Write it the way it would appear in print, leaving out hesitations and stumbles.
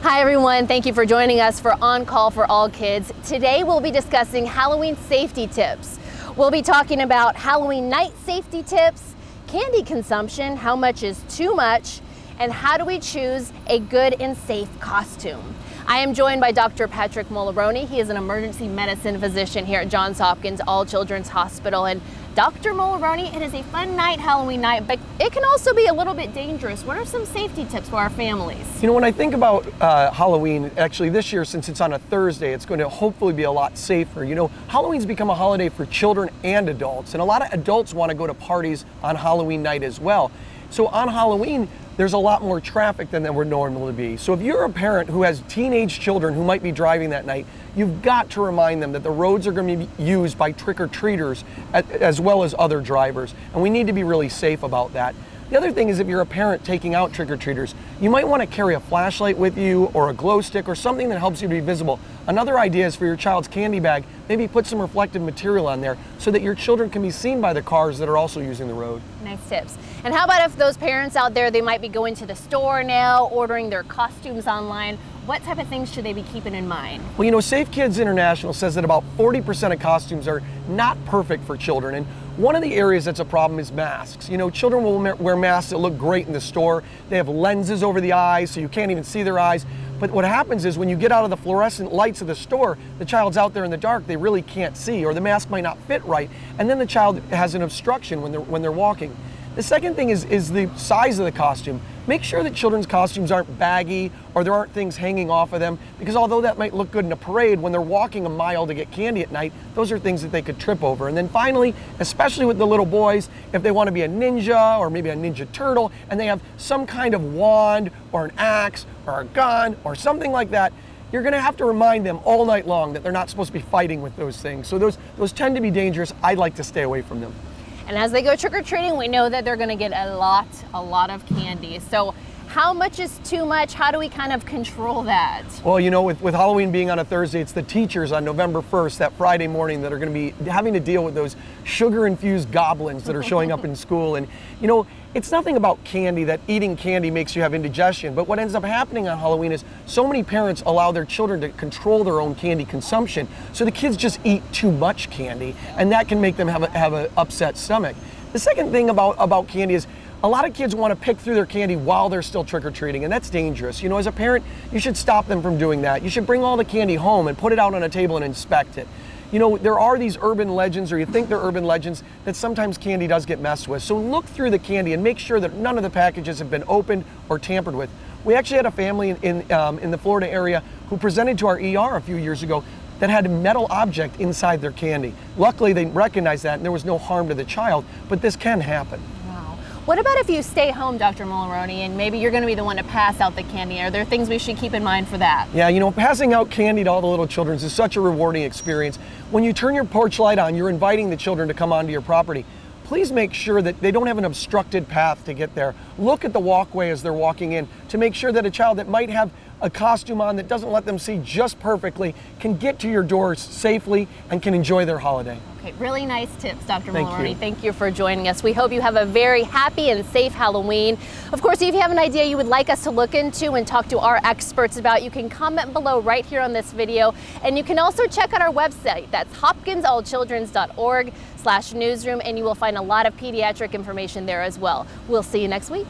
Hi everyone, thank you for joining us for On Call for All Kids. Today we'll be discussing Halloween safety tips. We'll be talking about Halloween night safety tips, candy consumption, how much is too much, and how do we choose a good and safe costume. I am joined by Dr. Patrick Molaroni. He is an emergency medicine physician here at Johns Hopkins All-Children's Hospital. And Dr. Molaroni, it is a fun night, Halloween night, but it can also be a little bit dangerous. What are some safety tips for our families? You know, when I think about Halloween, actually this year, since it's on a Thursday, it's going to hopefully be a lot safer. You know, Halloween's become a holiday for children and adults, and a lot of adults want to go to parties on Halloween night as well. So on Halloween, there's a lot more traffic than there would normally be. So if you're a parent who has teenage children who might be driving that night, you've got to remind them that the roads are going to be used by trick-or-treaters as well as other drivers. And we need to be really safe about that. The other thing is, if you're a parent taking out trick-or-treaters, you might want to carry a flashlight with you or a glow stick or something that helps you to be visible. Another idea is for your child's candy bag, maybe put some reflective material on there so that your children can be seen by the cars that are also using the road. Nice tips. And how about if those parents out there, they might be going to the store now, ordering their costumes online. What type of things should they be keeping in mind? Well, you know, Safe Kids International says that about 40% of costumes are not perfect for children. And one of the areas that's a problem is masks. You know, children will wear masks that look great in the store. They have lenses over the eyes, so you can't even see their eyes. But what happens is when you get out of the fluorescent lights of the store, the child's out there in the dark, they really can't see, or the mask might not fit right. And then the child has an obstruction when they're walking. The second thing is the size of the costume. Make sure that children's costumes aren't baggy or there aren't things hanging off of them, because although that might look good in a parade, when they're walking a mile to get candy at night, those are things that they could trip over. And then finally, especially with the little boys, if they want to be a ninja or maybe a ninja turtle and they have some kind of wand or an axe or a gun or something like that, you're going to have to remind them all night long that they're not supposed to be fighting with those things. So those tend to be dangerous. I'd like to stay away from them. And as they go trick-or-treating, we know that they're going to get a lot of candy. So how much is too much? How do we kind of control that? Well, you know, with Halloween being on a Thursday, it's the teachers on November 1st, that Friday morning, that are going to be having to deal with those sugar-infused goblins that are showing up in school. And, you know, it's nothing about candy, that eating candy makes you have indigestion. But what ends up happening on Halloween is so many parents allow their children to control their own candy consumption. So the kids just eat too much candy, and that can make them have an upset stomach. The second thing about candy is a lot of kids want to pick through their candy while they're still trick-or-treating, and that's dangerous. You know, as a parent, you should stop them from doing that. You should bring all the candy home and put it out on a table and inspect it. You know, there are these urban legends, or you think they're urban legends, that sometimes candy does get messed with. So look through the candy and make sure that none of the packages have been opened or tampered with. We actually had a family in the Florida area who presented to our ER a few years ago that had a metal object inside their candy. Luckily, they recognized that and there was no harm to the child, but this can happen. What about if you stay home, Dr. Molaroni, and maybe you're going to be the one to pass out the candy? Are there things we should keep in mind for that? Yeah, you know, passing out candy to all the little children is such a rewarding experience. When you turn your porch light on, you're inviting the children to come onto your property. Please make sure that they don't have an obstructed path to get there. Look at the walkway as they're walking in to make sure that a child that might have a costume on that doesn't let them see just perfectly can get to your doors safely and can enjoy their holiday. Okay, really nice tips, Dr. Thank Molaroni. you. Thank you for joining us. We hope you have a very happy and safe Halloween. Of course, if you have an idea you would like us to look into and talk to our experts about, you can comment below right here on this video. And you can also check out our website. That's HopkinsAllChildren'sHospital.org/newsroom, and you will find a lot of pediatric information there as well. We'll see you next week.